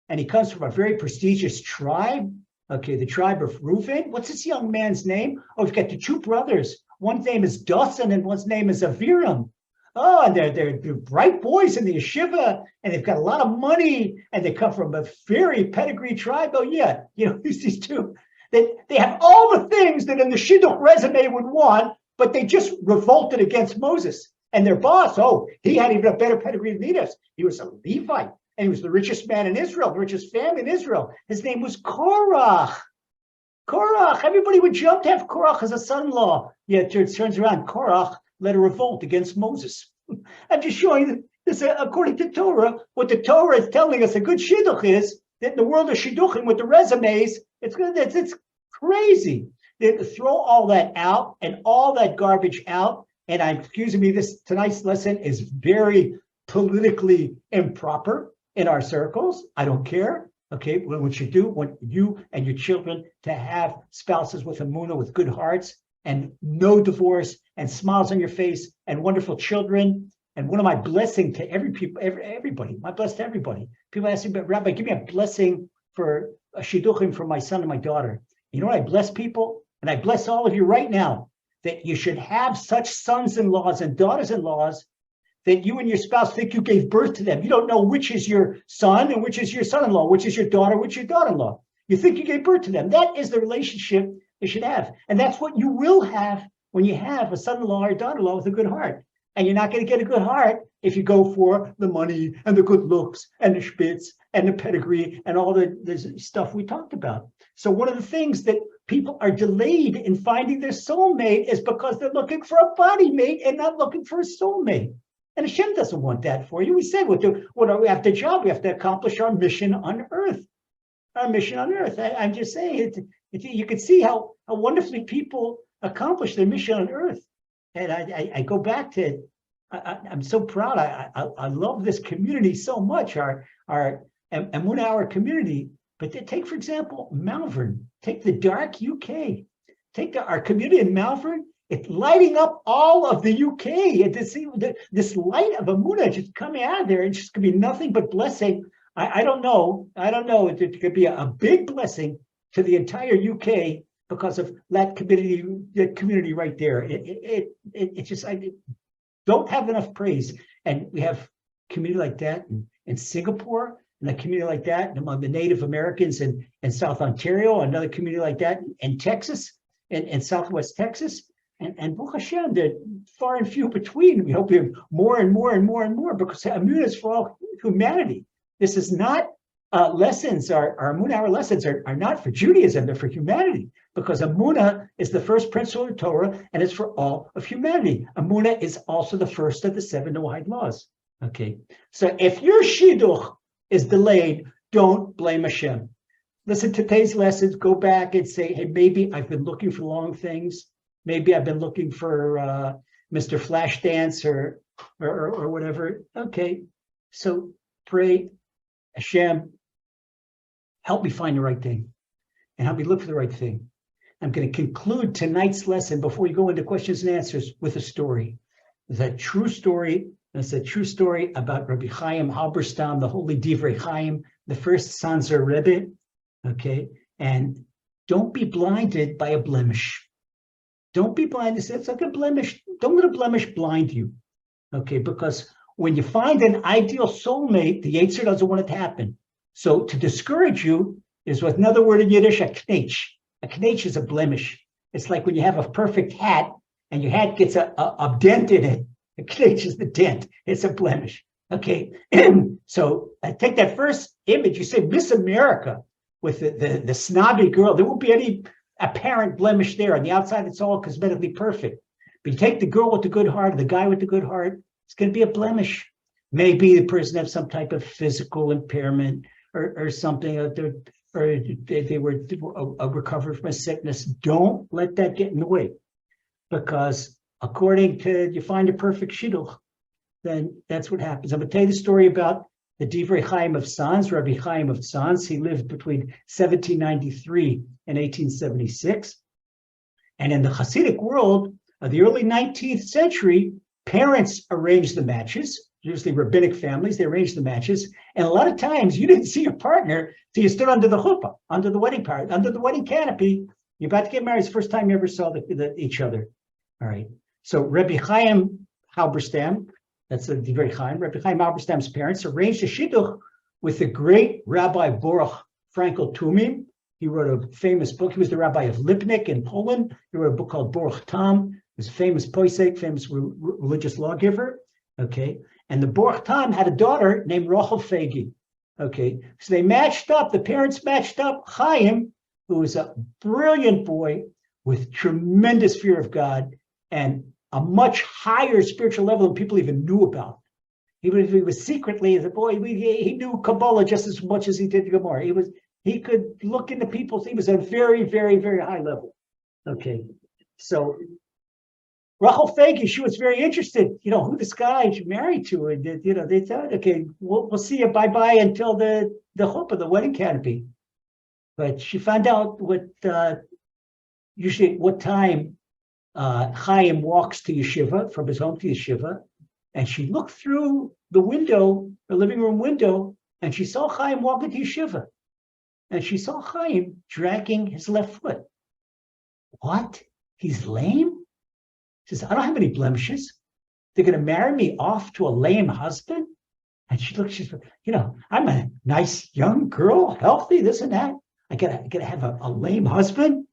and he comes from a very prestigious tribe. Okay, the tribe of Reuven. What's this young man's name? Oh, we've got the two brothers. One's name is Dosan and one's name is Aviram. Oh, and they're bright boys in the yeshiva, and they've got a lot of money, and they come from a very pedigree tribe. Oh, yeah, these two. They have all the things that in the shidduch resume would want, but they just revolted against Moses. And their boss, he had even a better pedigree than he does. He was a Levite, and he was the richest man in Israel, the richest family in Israel. His name was Korach. Korach, everybody would jump to have Korach as a son-in-law. Yet it turns around, Korach led a revolt against Moses. I'm just showing that this, according to Torah, what the Torah is telling us a good shidduch is that in the world of shidduchim with the resumes, it's crazy. They throw all that out and all that garbage out. And excuse me, tonight's lesson is very politically improper in our circles. I don't care. Okay, what you want you and your children to have spouses with emunah, with good hearts, and no divorce, and smiles on your face, and wonderful children. And one of my blessing to everybody, my bless to everybody. People ask me, Rabbi, give me a blessing for a shidduchim for my son and my daughter. You know what I bless people? And I bless all of you right now, that you should have such sons-in-laws and daughters-in-laws that you and your spouse think you gave birth to them. You don't know which is your son and which is your son-in-law, which is your daughter, which is your daughter-in-law. You think you gave birth to them. That is the relationship you should have. And that's what you will have when you have a son-in-law or daughter-in-law with a good heart. And you're not going to get a good heart if you go for the money and the good looks and the spitz and the pedigree and all the stuff we talked about. So one of the things that people are delayed in finding their soulmate is because they're looking for a body mate and not looking for a soulmate. And Hashem doesn't want that for you. We said, what are we after job? We have to accomplish our mission on earth. Our mission on earth. I'm just saying, you can see how wonderfully people accomplish their mission on earth. And I go back to, I'm so proud. I love this community so much, our community. But take, for example, Malvern. Take the dark UK. Take our community in Malvern. It's lighting up all of the UK. This light of Emunah just coming out of there. It's just going to be nothing but blessing. I don't know. It could be a big blessing to the entire UK because of that community right there. It just, I don't have enough praise. And we have community like that in Singapore, and a community like that among the Native Americans in South Ontario, another community like that in Texas, in Southwest Texas. And Baruch Hashem, they're far and few between. We hope we have more and more and more and more, because Emunah is for all humanity. This is not lessons. Our Emunah, our lessons are not for Judaism, they're for humanity, because Emunah is the first principle of Torah, and it's for all of humanity. Emunah is also the first of the 7 Noahide laws. Okay, so if your shidduch is delayed, don't blame Hashem. Listen to today's lessons, go back and say, hey, maybe I've been looking for long things. Maybe I've been looking for Mr. Flashdance or whatever. Okay, so pray, Hashem, help me find the right thing and help me look for the right thing. I'm going to conclude tonight's lesson before we go into questions and answers with a story. It's a true story. It's a true story about Rabbi Chaim Halberstam, the holy Divrei Chaim, the first Sanzer Rebbe. Okay, and don't be blinded by a blemish. Don't be blinded. It's like a blemish. Don't let a blemish blind you. Okay, because when you find an ideal soulmate, the Yetzer doesn't want it to happen. So to discourage you is with another word in Yiddish, a knetch. A knetch is a blemish. It's like when you have a perfect hat and your hat gets a dent in it. A knetch is the dent. It's a blemish. Okay. So I take that first image, you say Miss America with the snobby girl. There won't be any apparent blemish there. On the outside, it's all cosmetically perfect. But you take the girl with the good heart, the guy with the good heart, it's going to be a blemish. Maybe the person has some type of physical impairment or something, or they were recovered from a sickness. Don't let that get in the way, because according to, you find a perfect shidduch, then that's what happens. I'm going to tell you the story about the Divrei Chaim of Sanz, Rabbi Chaim of Sanz. He lived between 1793 and 1876. And in the Hasidic world of the early 19th century, parents arranged the matches, usually rabbinic families, they arranged the matches. And a lot of times you didn't see your partner till you stood under the chuppah, under the wedding party, under the wedding canopy. You're about to get married. It's the first time you ever saw each other. All right. So Rabbi Chaim Halberstam, that's the Divrei Chaim, Rabbi Chaim Halberstam's parents arranged a shidduch with the great Rabbi Baruch Frankel Tumim. He wrote a famous book. He was the rabbi of Lipnik in Poland. He wrote a book called Baruch Tam. He was a famous posek, famous religious lawgiver. Okay. And the Baruch Tam had a daughter named Rachel Fegi. Okay. So they matched up, the parents matched up Chaim, who was a brilliant boy with tremendous fear of God and a much higher spiritual level than people even knew about. He was secretly, as a boy, he knew Kabbalah just as much as he did Gemara. He could look into people's, he was a very, very, very high level. Okay. So Rachel Fegi, she was very interested, who this guy is married to. And, they thought, okay, we'll see you, bye-bye until the chuppah, the wedding canopy. But she found out usually what time Chaim walks to yeshiva, from his home to yeshiva, and she looked through the window, the living room window, and she saw Chaim walking to yeshiva. And she saw Chaim dragging his left foot. What? He's lame? She says, I don't have any blemishes. They're going to marry me off to a lame husband? And she looks, she's, I'm a nice young girl, healthy, this and that. I gotta have a lame husband.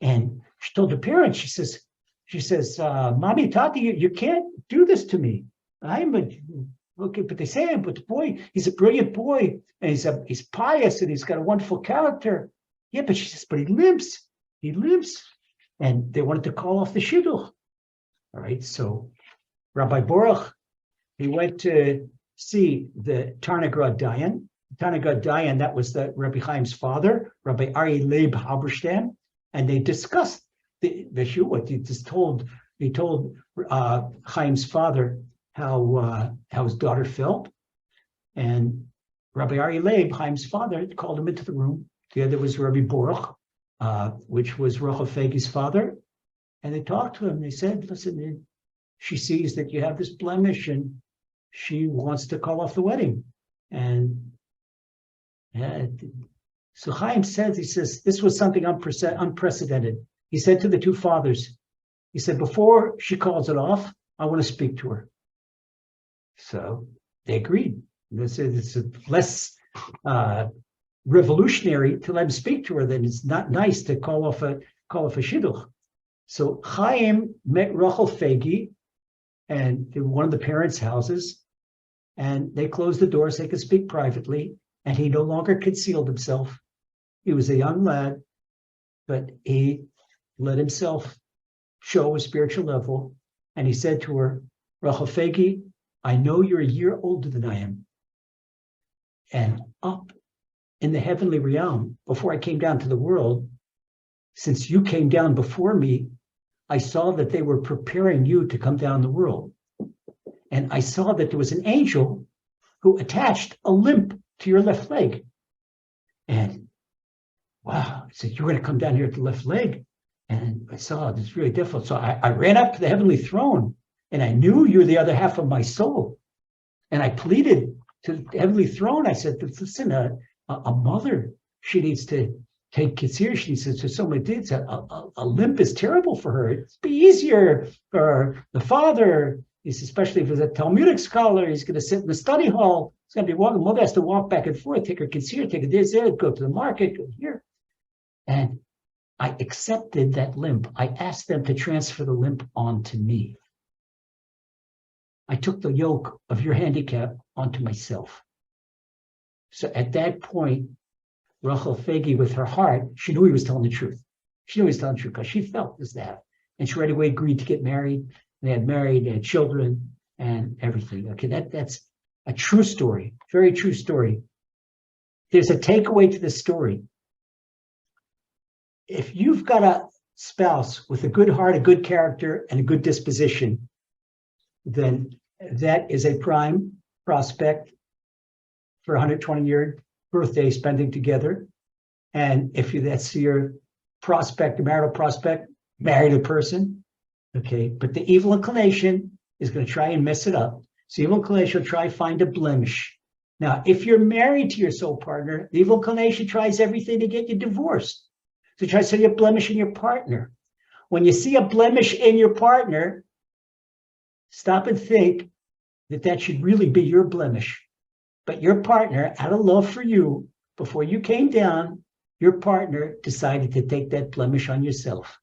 And she told her parents, she says, Mommy, Tati, you can't do this to me. But they say, but the boy, he's a brilliant boy, and he's pious, and he's got a wonderful character. Yeah, but she says, but he limps. And they wanted to call off the shidduch. All right, so Rabbi Baruch, he went to see the Tarnagrad Dayan. Tarnagrad Dayan, that was the Rabbi Chaim's father, Rabbi Aryeh Leib Halberstam, and they discussed the issue. What he told Chaim's father how his daughter felt, and Rabbi Aryeh Leib, Chaim's father, called him into the room. Together was Rabbi Baruch, which was Rachel Fegi's father, and they talked to him. They said, listen, she sees that you have this blemish and she wants to call off the wedding. And so Chaim says, he says, this was something unprecedented. He said to the two fathers, he said, before she calls it off, I want to speak to her. So they agreed. It's less revolutionary to let him speak to her than it's not nice to call off a shidduch. So Chaim met Rachel Fegi and in one of the parents' houses, and they closed the door so they could speak privately, and he no longer concealed himself. He was a young lad, but he let himself show a spiritual level, and he said to her, Rachel Fegi, I know you're a year older than I am. And up in the heavenly realm, before I came down to the world, since you came down before me, I saw that they were preparing you to come down the world. And I saw that there was an angel who attached a limp to your left leg. And wow, I said, you're going to come down here at the left leg. And I saw it's really difficult. So I ran up to the heavenly throne, and I knew you're the other half of my soul. And I pleaded to the heavenly throne. I said, listen, a mother, she needs to take it seriously. She says, so someone did say, a limp is terrible for her. It'd be easier for the father, especially if he's a Talmudic scholar, he's going to sit in the study hall. It's going to be walking. Mother has to walk back and forth, take her kids here, take her there, go to the market, go here. And I accepted that limp. I asked them to transfer the limp onto me. I took the yoke of your handicap onto myself. So at that point, Rachel Fegi, with her heart, she knew he was telling the truth. She knew he was telling the truth because she felt this that. And she right away agreed to get married. They had married, they had children, and everything. Okay, that's a true story, very true story. There's a takeaway to this story. If you've got a spouse with a good heart, a good character, and a good disposition, then that is a prime prospect for 120-year birthday spending together. And if that's your prospect, a marital prospect, marry the person, okay? But the evil inclination is going to try and mess it up. So evil inclination will try to find a blemish. Now, if you're married to your soul partner, the evil inclination tries everything to get you divorced. So try to see a blemish in your partner. When you see a blemish in your partner, stop and think that should really be your blemish. But your partner, out of love for you, before you came down, your partner decided to take that blemish on yourself.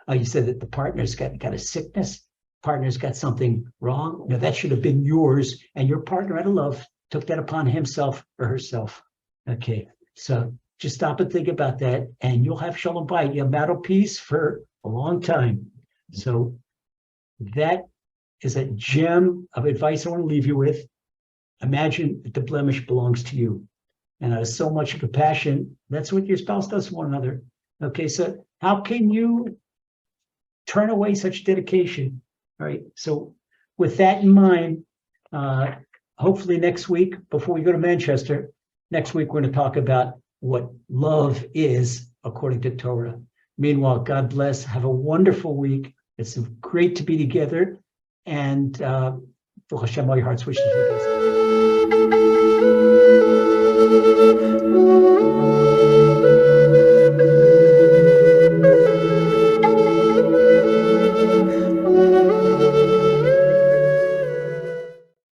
Oh, you said that the partner's got a sickness, partner's got something wrong. No, that should have been yours. And your partner, out of love, took that upon himself or herself. Okay, so just stop and think about that, and you'll have shalom bayit. You'll have marital peace for a long time. So that is a gem of advice I want to leave you with. Imagine that the blemish belongs to you. And out of so much compassion, that's what your spouse does for one another. Okay, so how can you turn away such dedication? All right, so with that in mind, hopefully next week, before we go to Manchester, next week we're going to talk about what love is according to Torah. Meanwhile, God bless. Have a wonderful week. It's great to be together. And for Hashem, all your heart's wishes.